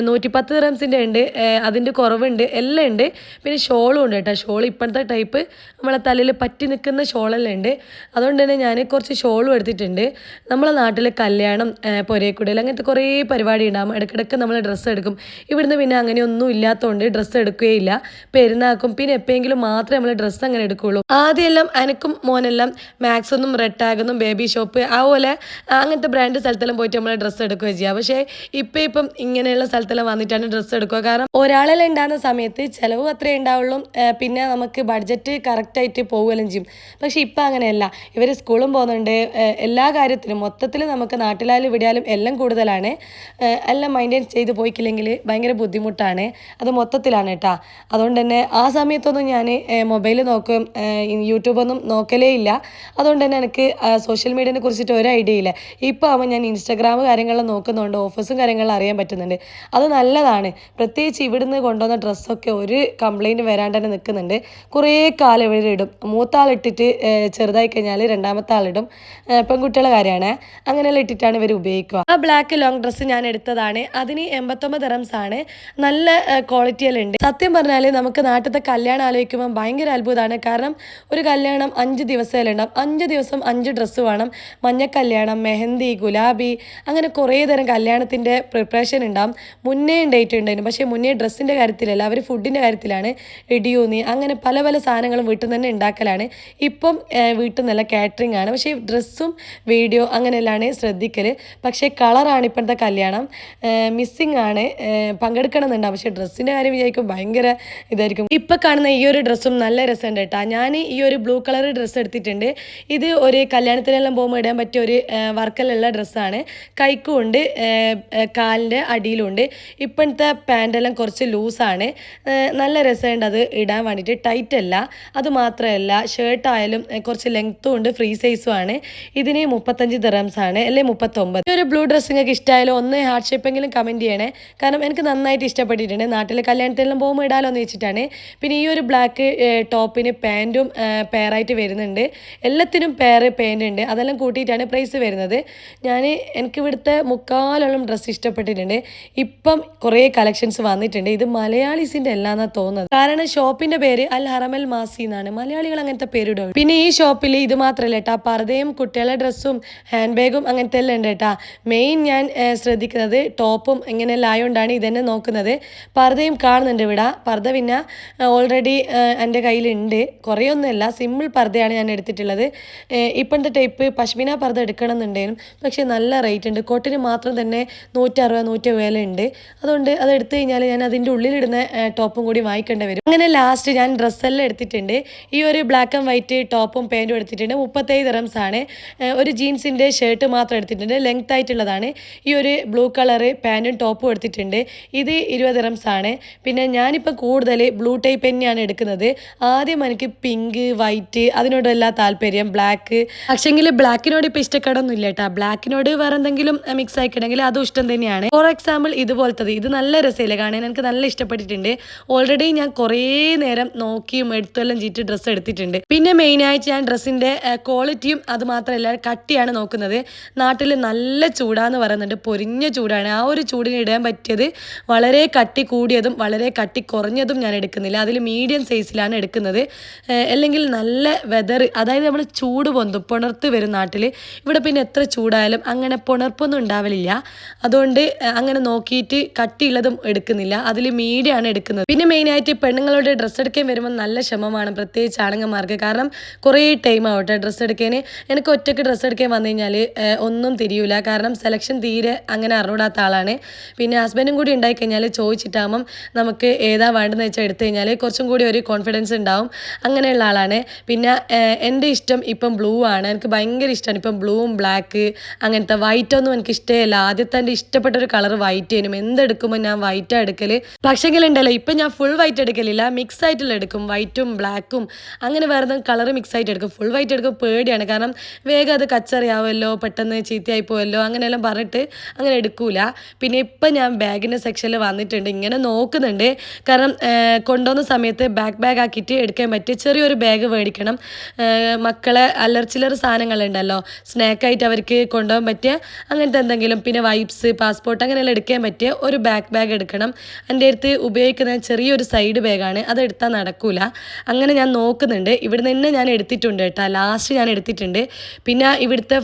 110 ദിറംസിൻ്റെ ഉണ്ട്, അതിൻ്റെ കുറവുണ്ട്, എല്ലാം ഉണ്ട്. പിന്നെ ഷോളും ഉണ്ട് കേട്ടോ. ഷോൾ ഇപ്പോഴത്തെ ടൈപ്പ് നമ്മളെ തലയിൽ പറ്റി നിൽക്കുന്ന ഷോളെല്ലാം ഉണ്ട്. അതുകൊണ്ട് തന്നെ ഞാൻ കുറച്ച് ഷോളും എടുത്തിട്ടുണ്ട്. നമ്മളെ നാട്ടിൽ കല്യാണം, പൊരേക്കുടൽ അങ്ങനത്തെ കുറേ പരിപാടി ഉണ്ടാകും. ഇടയ്ക്കിടയ്ക്ക് നമ്മൾ ഡ്രസ്സ് എടുക്കും. ഇവിടുന്ന് പിന്നെ അങ്ങനെയൊന്നും ഇല്ലാത്തതുകൊണ്ട് ഡ്രസ്സ് എടുക്കുകയില്ല. പെരുന്നാക്കും പിന്നെ എപ്പോഴെങ്കിലും മാത്രമേ നമ്മൾ ഡ്രസ്സ് അങ്ങനെ എടുക്കുകയുള്ളൂ. ആദ്യമെല്ലാം എനിക്കും മോനെല്ലാം മാക്സൊന്നും റെഡ് ടാഗൊന്നും ബേബി ഷോപ്പ് അതുപോലെ അങ്ങനത്തെ ബ്രാൻഡ് സ്ഥലത്തെല്ലാം പോയിട്ട് നമ്മൾ ഡ്രസ്സ് എടുക്കുകയും ചെയ്യാം. പക്ഷേ ഇപ്പം ഇങ്ങനെയുള്ള സ്ഥലത്തെല്ലാം വന്നിട്ടാണ് ഡ്രസ്സ് എടുക്കുക. കാരണം ഒരാളെല്ലാം ഉണ്ടാകുന്ന സമയത്ത് ചിലവ് അത്രേ ഉണ്ടാവുള്ളൂ. പിന്നെ നമുക്ക് ബഡ്ജറ്റ് കറക്റ്റായിട്ട് പോകുകയും ചെയ്യും. പക്ഷേ ഇപ്പം അങ്ങനെയല്ല. ഇവർ സ്കൂളും പോകുന്നുണ്ട്. എല്ലാ കാര്യത്തിലും മൊത്തത്തിൽ നമുക്ക് നാട്ടിലായാലും ഇവിടെയാലും എല്ലാം കൂടുതലാണ്. എല്ലാം മെയിൻറ്റെയിൻ ചെയ്ത് പോയിക്കില്ലെങ്കിൽ ഭയങ്കര ബുദ്ധിമുട്ടാണ്. അത് മൊത്തത്തിലാണ് കേട്ടോ. അതുകൊണ്ട് തന്നെ ആ സമയത്തൊന്നും ഞാൻ മൊബൈൽ നോക്കും, യൂട്യൂബൊന്നും നോക്കലേ ഇല്ല. അതുകൊണ്ട് തന്നെ എനിക്ക് സോഷ്യൽ മീഡിയനെ കുറിച്ചിട്ട് ഒരു ഐഡിയ ഇല്ല. ഇപ്പോൾ ആവുമ്പോൾ ഞാൻ ഇൻസ്റ്റാഗ്രാം കാര്യങ്ങളെല്ലാം നോക്കുന്നുണ്ട്, ഓഫേഴ്സും കാര്യങ്ങളും അറിയാൻ പറ്റുന്നുണ്ട്. അത് നല്ലതാണ്. പ്രത്യേകിച്ച് ഇവിടുന്ന് കൊണ്ടുവന്ന ഡ്രസ്സൊക്കെ ഒരു കംപ്ലൈൻറ്റ് വരാണ്ട് തന്നെ നിൽക്കുന്നുണ്ട്. കുറേ കാലം ഇവർ ഇടും. മൂത്താളിട്ടിട്ട് ചെറുതായി കഴിഞ്ഞാൽ രണ്ടാമത്തെ ആളിടും. പെൺകുട്ടികളുടെ കാര്യമാണ്. അങ്ങനെയെല്ലാം ഇട്ടിട്ടാണ് ഇവർ ഉപയോഗിക്കുക. ആ ബ്ലാക്ക് ലോങ് ഡ്രസ്സ് ഞാൻ എടുത്തതാണ്. അതിന് 89 ദിറംസ് ആണ്. നല്ല ക്വാളിറ്റിയെല്ലാം ഉണ്ട്. സത്യം പറഞ്ഞാൽ നമുക്ക് നാട്ടിലത്തെ കല്യാണം ആലോചിക്കുമ്പോൾ ഭയങ്കര അത്ഭുതമാണ്. കാരണം ഒരു കല്യാണം 5 ദിവസമെല്ലാം ഉണ്ടാവും. 5 ദിവസം 5 ഡ്രസ്സ് വേണം. മഞ്ഞ കല്യാണം, മെഹന്തി, ഗുലാബി, അങ്ങനെ കുറേ തരം കല്യാണത്തിൻ്റെ പ്രിപ്പറേഷൻ ഉണ്ടാവും. മുന്നേ ഡേറ്റ് ഉണ്ടായിരുന്നു. പക്ഷേ മുന്നേ ഡ്രസ്സിൻ്റെ കാര്യത്തിലല്ല, അവർ ഫുഡിൻ്റെ കാര്യത്തിലാണ്. ഇടിയൂന്നി അങ്ങനെ പല പല സാധനങ്ങളും വീട്ടിൽ നിന്ന് തന്നെ ഉണ്ടാക്കലാണ്. ഇപ്പം വീട്ടിൽ നിന്നല്ല, കാറ്ററിംഗ് ആണ്. പക്ഷേ ഡ്രസ്സും വീഡിയോ അങ്ങനെയെല്ലാം ശ്രദ്ധിക്കൽ. പക്ഷേ കളറാണ് ഇപ്പോഴത്തെ കല്യാണം. മിസ്സിങ് ആണ്. പങ്കെടുക്കണം എന്നുണ്ടാവും. പക്ഷേ ഡ്രസ്സിൻ്റെ കാര്യം വിചാരിക്കും ഭയങ്കര ഇതായിരിക്കും. ഇപ്പം കാണുന്ന ഈ ഒരു ഡ്രസ്സും നല്ല രസമുണ്ട് കേട്ടോ. ഞാൻ ഈ ഒരു ബ്ലൂ കളർ ഡ്രസ്സ് എടുത്തിട്ടുണ്ട്. ഇത് ഒരു കല്യാണത്തിനെല്ലാം പോകുമ്പോൾ ഇടാൻ പറ്റിയ ഒരു വർക്കിലുള്ള ഡ്രസ്സാണ്. കൈക്കും ഉണ്ട്, കാലിൻ്റെ അടിയിലുണ്ട്. ഇപ്പോഴത്തെ പാൻറ്റെല്ലാം കുറച്ച് ലൂസാണ്. നല്ല രസമുണ്ട് അത് ഇടാൻ വേണ്ടിയിട്ട്. ടൈറ്റ് അല്ല. അത് മാത്രമല്ല ഷർട്ടായാലും കുറച്ച് ലെങ്ത്തും ഉണ്ട്, ഫ്രീ സൈസും ആണ്. ഇതിന് 35 ദിറംസ് ആണ്, അല്ലെങ്കിൽ 39. ഈ ഒരു ബ്ലൂ ഡ്രസ്സ് നിങ്ങൾക്ക് ഇഷ്ടമായാലും ഒന്ന് ഹാർട്ട് ഷേപ്പെങ്കിലും കമൻറ്റ് ചെയ്യണേ. കാരണം എനിക്ക് നന്നായിട്ട് ഇഷ്ടപ്പെട്ടിട്ടുണ്ട്. നാട്ടിലെ കല്യാണത്തിനെല്ലാം പോകുമ്പോൾ ഇടാലോ എന്ന് വെച്ചിട്ടാണ്. പിന്നെ ഈ ഒരു ബ്ലാക്ക് ടോപ്പിന് പാൻറ്റും പെയറായിട്ട് വരുന്നുണ്ട്. എല്ലാത്തിനും പെയർ പാൻറ് ഉണ്ട്. അതെല്ലാം കൂട്ടിയിട്ടാണ് പ്രൈസ് വരുന്നത്. എനിക്ക് ഇവിടുത്തെ മുക്കാലോളം ഡ്രസ്സ് ഇഷ്ടപ്പെട്ടിട്ടുണ്ട്. ഇപ്പം കുറേ കളക്ഷൻസ് വന്നിട്ടുണ്ട്. ഇത് മലയാളീസിൻ്റെ എല്ലാന്നാണ് തോന്നുന്നത്. കാരണം ഷോപ്പിൻ്റെ പേര് അൽ ഹറമൽ മാസി എന്നാണ്. മലയാളികൾ അങ്ങനത്തെ പേരിടും. പിന്നെ ഈ ഷോപ്പിൽ ഇത് മാത്രമല്ല കേട്ടോ, പർദ്ദയും കുട്ടികളുടെ ഡ്രസ്സും ഹാൻഡ് ബാഗും അങ്ങനത്തെ എല്ലാം ഉണ്ട് കേട്ടോ. മെയിൻ ഞാൻ ശ്രദ്ധിക്കുന്നത് ടോപ്പും ഇങ്ങനെയെല്ലാം ആയതുകൊണ്ടാണ് ഇതന്നെ നോക്കുന്നത്. പർദ്ദയും കാണുന്നുണ്ട് ഇവിടെ. പർദ്ദ പിന്നെ ഓൾറെഡി എൻ്റെ കയ്യിലുണ്ട്. കുറേയൊന്നുമല്ല, സിമ്പിൾ പർദ്ദയാണ് ഞാൻ എടുത്തിട്ടുള്ളത്. ഇപ്പോഴത്തെ ടൈപ്പ് പശ്മിന പർദ്ദ എടുക്കണം എന്നുണ്ടെങ്കിലും പക്ഷേ നല്ല റേറ്റ് ഉണ്ട്. കോട്ടിന് മാത്രം തന്നെ 160-170 ഉണ്ട്. അതുകൊണ്ട് അത് എടുത്തു കഴിഞ്ഞാൽ ഞാൻ അതിൻ്റെ ഉള്ളിലിടുന്ന ടോപ്പും കൂടി വാങ്ങിക്കേണ്ടി വരും. അങ്ങനെ ലാസ്റ്റ് ഞാൻ ഡ്രസ്സെല്ലാം എടുത്തിട്ടുണ്ട്. ഈ ഒരു ബ്ലാക്ക് ആൻഡ് വൈറ്റ് ടോപ്പും പാൻറ്റും എടുത്തിട്ടുണ്ട്. 37 ദിറംസ് ആണ്. ഒരു ജീൻസിൻ്റെ ഷർട്ട് മാത്രം എടുത്തിട്ടുണ്ട്, ലെങ്ത് ആയിട്ടുള്ളതാണ്. ഈ ഒരു ബ്ലൂ കളറ് പാൻറ്റും ടോപ്പും എടുത്തിട്ടുണ്ട്. ഇത് 20 ദിറംസ് ആണ്. പിന്നെ ഞാനിപ്പോൾ കൂടുതൽ ബ്ലൂ ടൈപ്പ് തന്നെയാണ് എടുക്കുന്നത്. ആദ്യം എനിക്ക് പിങ്ക്, വൈറ്റ് അതിനോടെല്ലാം താല്പര്യം, ബ്ലാക്ക്. പക്ഷേങ്കിൽ ബ്ലാക്കിനോട് ഇപ്പോൾ ഇഷ്ടക്കേടൊന്നും ഇല്ല കേട്ടോ. ബ്ലാക്കിനോട് വേറെ എന്തെങ്കിലും മിക്സ് ആയിക്കണമെങ്കിൽ അതും ഇഷ്ടം തന്നെയാണ്. ഫോർ എക്സാമ്പിൾ ഇതുപോലത്തത്, ഇത് നല്ല രസമില്ല കാണാൻ, എനിക്ക് നല്ല ഇഷ്ടപ്പെട്ടിട്ടുണ്ട്. ഓൾറെഡി ഞാൻ കുറേ നേരം നോക്കിയും എടുത്തെല്ലാം ചീറ്റ് ഡ്രസ്സ് എടുത്തിട്ടുണ്ട്. പിന്നെ മെയിനായിട്ട് ഞാൻ ഡ്രസ്സിൻ്റെ ക്വാളിറ്റിയും അത് മാത്രമല്ല കട്ടിയാണ് നോക്കുന്നത്. നാട്ടിൽ നല്ല ചൂടാന്ന് പറയുന്നുണ്ട്, പൊരിഞ്ഞ ചൂടാണ്. ആ ഒരു ചൂടിന് ഇടാൻ പറ്റിയത് വളരെ കട്ടി കൂടിയതും വളരെ കട്ടി കുറഞ്ഞതും ഞാൻ എടുക്കുന്നില്ല. അതിൽ മീഡിയം സൈസിലാണ് എടുക്കുന്നത്. അല്ലെങ്കിൽ നല്ല വെതർ, അതായത് നമ്മൾ ചൂട് പൊന്തും, പുണർത്ത് വരും നാട്ടിൽ. ഇവിടെ പിന്നെ എത്ര ചൂടായാലും അങ്ങനെ പുണർപ്പൊന്നും ഉണ്ടാവലില്ല. അതുകൊണ്ട് അങ്ങനെ നോക്കിയിട്ട് കട്ടിയുള്ളതും എടുക്കുന്നില്ല, അതിൽ മീഡിയമാണ് എടുക്കുന്നത്. പിന്നെ മെയിനായിട്ട് പെണ്ണുങ്ങളുടെ ഡ്രസ്സ് എടുക്കാൻ വരുമ്പോൾ നല്ല ക്ഷമമാണ്, പ്രത്യേകിച്ച് ആണുങ്ങന്മാർക്ക്. കാരണം കുറേ ടൈം ആവട്ടെ ഡ്രസ്സ് എടുക്കാൻ. എനിക്ക് ഒറ്റയ്ക്ക് ഡ്രസ്സ് എടുക്കാൻ വന്നു കഴിഞ്ഞാൽ ഒന്നും തിരിയൂല, കാരണം സെലക്ഷൻ തീരെ അങ്ങനെ അറിഞ്ഞൂടാത്ത ആളാണ്. പിന്നെ ഹസ്ബൻഡും കൂടി ഉണ്ടായിക്കഴിഞ്ഞാൽ ചോദിച്ചിട്ടാകുമ്പം നമുക്ക് ഏതാ വേണ്ടതെന്ന് വെച്ചാൽ എടുത്തു കഴിഞ്ഞാൽ കുറച്ചും കൂടി ഒരു കോൺഫിഡൻസ് ഉണ്ടാവും. അങ്ങനെയുള്ള ആളാണ്. പിന്നെ എൻ്റെ ഇഷ്ടം ഇപ്പം ബ്ലൂ ആണ്, എനിക്ക് ഭയങ്കര ഇഷ്ടമാണ് ഇപ്പം ബ്ലൂവും ബ്ലാക്ക് അങ്ങനത്തെ. വൈറ്റൊന്നും എനിക്ക് ഇഷ്ടമല്ല. ആദ്യത്തെ എൻ്റെ ഇഷ്ടപ്പെട്ട ഒരു കളർ വൈറ്റ് ചെയ്യണം, എന്തെടുക്കുമ്പോൾ ഞാൻ വൈറ്റാണ് എടുക്കൽ. പക്ഷേങ്കിലുണ്ടല്ലോ ഇപ്പം ഞാൻ ഫുൾ വൈറ്റ് എടുക്കലില്ല, മിക്സ് ആയിട്ടുള്ള എടുക്കും, വൈറ്റും ബ്ലാക്കും അങ്ങനെ വേറെ കളർ മിക്സ് ആയിട്ട് എടുക്കും. ഫുൾ വൈറ്റ് എടുക്കും പേടിയാണ്, കാരണം വേഗം അത് കച്ചറിയാവുമല്ലോ, പെട്ടെന്ന് ചീത്തയായി പോവല്ലോ അങ്ങനെയെല്ലാം പറഞ്ഞിട്ട് അങ്ങനെ എടുക്കൂല. പിന്നെ ഇപ്പം ഞാൻ ബാഗിൻ്റെ സെക്ഷനിൽ വന്നിട്ടുണ്ട്, ഇങ്ങനെ നോക്കുന്നുണ്ട്. കാരണം കൊണ്ടുവന്ന സമയത്ത് ബാഗ് ആക്കിയിട്ട് എടുക്കാൻ പറ്റിയ ചെറിയൊരു ബാഗ് മേടിക്കണം. മക്കളെ ചില്ലറ സാധനങ്ങളുണ്ടല്ലോ, സ്നാക്കായിട്ട് അവർക്ക് കൊണ്ടുപോകാൻ പറ്റിയ അങ്ങനത്തെ എന്തെങ്കിലും, പിന്നെ വൈപ്സ്, പാസ്പോർട്ട് അങ്ങനെയെല്ലാം എടുക്കാൻ പറ്റിയ ഒരു ബാഗ് എടുക്കണം. എൻ്റെ അടുത്ത് ഉപയോഗിക്കുന്ന ചെറിയൊരു സൈഡ് ബാഗാണ്, അത് എടുത്താൽ നടക്കൂല. അങ്ങനെ ഞാൻ നോക്കുന്നുണ്ട്. ഇവിടെ നിന്ന് ഞാൻ എടുത്തിട്ടുണ്ട് കേട്ടോ, ലാസ്റ്റ് ഞാൻ എടുത്തിട്ടുണ്ട്. പിന്നെ ഇവിടുത്തെ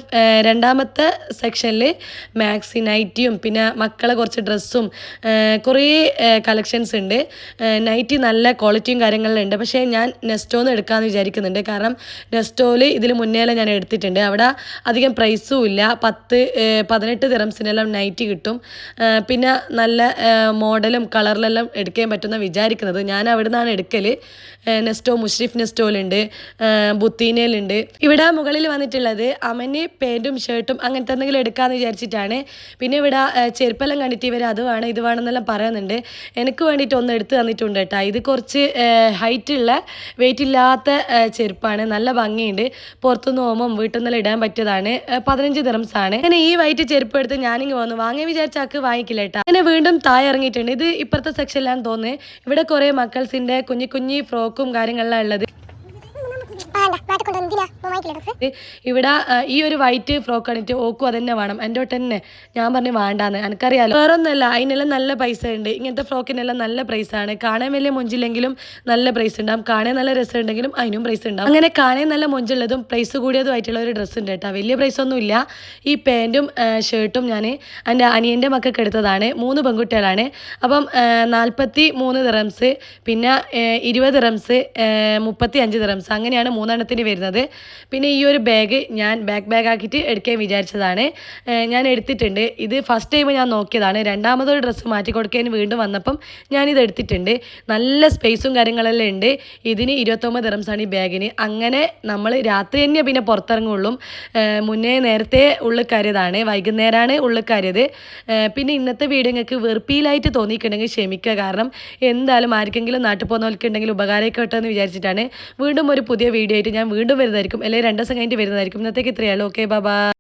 രണ്ടാമത്തെ സെക്ഷനിൽ മാക്സി നൈറ്റിയും പിന്നെ മക്കളെ കുറച്ച് ഡ്രസ്സും കുറേ കളക്ഷൻസ് ഉണ്ട്. നൈറ്റി നല്ല ക്വാളിറ്റിയും കാര്യങ്ങളിലും ഉണ്ട്. പക്ഷേ ഞാൻ നെസ്റ്റോന്ന് എടുക്കാമെന്ന് വിചാരിക്കുന്നുണ്ട്, കാരണം നെസ്റ്റോയിൽ ഇതിൽ മുന്നേലെ ഞാൻ എടുത്തിട്ടുണ്ട്. അവിടെ അധികം പ്രൈസും ഇല്ല, 18 ദിറംസിനെല്ലാം നൈറ്റി കിട്ടും. പിന്നെ നല്ല മോഡലും കളറിലെല്ലാം എടുക്കാൻ പറ്റുന്ന വിചാരിക്കുന്നത്. ഞാൻ അവിടെ നിന്നാണ് എടുക്കൽ. നെസ്റ്റോ, മുഷ്രിഫ് നെസ്റ്റോയിലുണ്ട്, ബുത്തീനയിലുണ്ട്. ഇവിടെ മുകളിൽ വന്നിട്ടുള്ളത് അമന് പാൻറ്റും ഷർട്ടും അങ്ങനത്തെ എന്തെങ്കിലും എടുക്കാമെന്ന് വിചാരിച്ചിട്ടാണ്. പിന്നെ ഇവിടെ ചെരുപ്പെല്ലാം കണ്ടിട്ട് ഇവർ അത് വേണം ഇത് വേണമെന്നെല്ലാം പറയുന്നുണ്ട്. എനിക്ക് വേണ്ടിയിട്ട് ഒന്ന് എടുത്ത് തന്നിട്ടുണ്ട് കേട്ടോ. ഇത് കുറച്ച് ഹൈറ്റുള്ള വെയിറ്റ് ഇല്ലാത്ത ചെരുപ്പാണ്, നല്ല ഭംഗിയുണ്ട്. പുറത്തുനിന്ന് പോകുമ്പം വീട്ടിൽ നിന്നെല്ലാം ഇടാൻ പറ്റിയതാണ്. 15 ദിറംസാണ്. അങ്ങനെ ഈ വൈറ്റ് ചെരുപ്പ് എടുത്ത് ഞാനിങ്ങ് വന്നു, വാങ്ങിയ വിചാരിച്ചാക്ക് വാങ്ങിക്കില്ല കേട്ടോ. അങ്ങനെ വീണ്ടും താഴെ ഇറങ്ങിയിട്ടുണ്ട്. ഇത് ഇപ്പുറത്തെ സെക്ഷനിലാന്ന് തോന്നുന്നത്. ഇവിടെ കുറേ മക്കൾസിൻ്റെ കുഞ്ഞി ഫ്രോക്കും കാര്യങ്ങളെല്ലാം ഉള്ളത്. ഇവിടെ ഈ ഒരു വൈറ്റ് ഫ്രോക്ക് കണ്ടിട്ട് ഓക്കും അതന്നെ വേണം, എൻ്റെ തൊട്ട് തന്നെ. ഞാൻ പറഞ്ഞു വേണ്ടാന്ന്, എനിക്കറിയാലോ. വേറെ ഒന്നുമല്ല, അതിനെല്ലാം നല്ല പൈസ ഉണ്ട്. ഇങ്ങനത്തെ ഫ്രോക്കിനെല്ലാം നല്ല പ്രൈസാണ്. കാണാൻ വലിയ മൊഞ്ചില്ലെങ്കിലും നല്ല പ്രൈസ് ഉണ്ടാവും, കാണാൻ നല്ല രസം ഉണ്ടെങ്കിലും അതിനും പ്രൈസ് ഉണ്ടാവും. അങ്ങനെ കാണാൻ നല്ല മൊഞ്ചുള്ളതും പ്രൈസ് കൂടിയതുമായിട്ടുള്ള ഒരു ഡ്രസ്സ് ഉണ്ട് കേട്ടോ. വലിയ പ്രൈസൊന്നും ഇല്ല. ഈ പാൻറ്റും ഷർട്ടും ഞാൻ എൻ്റെ അനിയൻ്റെ മക്കൾക്ക് എടുത്തതാണ്. 3 പെൺകുട്ടികളാണ്. അപ്പം 43 ദിറംസ്, പിന്നെ 20 ദിറംസ്, 35 ദിറംസ്, അങ്ങനെയാണ് 3 എണ്ണത്തിന് വരുന്നത്. പിന്നെ ഈ ഒരു ബാഗ് ഞാൻ ബാഗ് ആക്കിയിട്ട് എടുക്കാൻ വിചാരിച്ചതാണ്. ഞാൻ എടുത്തിട്ടുണ്ട്. ഇത് ഫസ്റ്റ് ടൈം ഞാൻ നോക്കിയതാണ്. രണ്ടാമതൊരു ഡ്രസ്സ് മാറ്റി കൊടുക്കാൻ വീണ്ടും വന്നപ്പം ഞാനിത് എടുത്തിട്ടുണ്ട്. നല്ല സ്പേസും കാര്യങ്ങളെല്ലാം ഉണ്ട്. ഇതിന് 29 ദിറംസാണ് ഈ ബാഗിന്. അങ്ങനെ നമ്മൾ രാത്രി തന്നെ പിന്നെ പുറത്തിറങ്ങുള്ളൂ. മുന്നേ നേരത്തെ ഉള്ളിൽ കയറിയതാണ്, വൈകുന്നേരമാണ് ഉള്ളിൽ കയറിയത്. പിന്നെ ഇന്നത്തെ വീഡിയോ നിങ്ങൾക്ക് വെറുപ്പിയിലായിട്ട് തോന്നിയിട്ടുണ്ടെങ്കിൽ ക്ഷമിക്കുക, കാരണം എന്തായാലും ആർക്കെങ്കിലും നാട്ടിൽ പോകുന്നവർക്കുണ്ടെങ്കിൽ ഉപകാരമൊക്കെ കിട്ടുമെന്ന് വിചാരിച്ചിട്ടാണ്. വീണ്ടും ഒരു പുതിയ വീഡിയോ ആയിട്ട് ഞാൻ വീണ്ടും വരുന്നതായിരിക്കും, അല്ലെങ്കിൽ 2 ദിവസം കഴിഞ്ഞിട്ട് വരുന്നതായിരിക്കും. ഇന്നത്തേക്ക് ഇത്രയേ ഉള്ളൂ. Okay, by.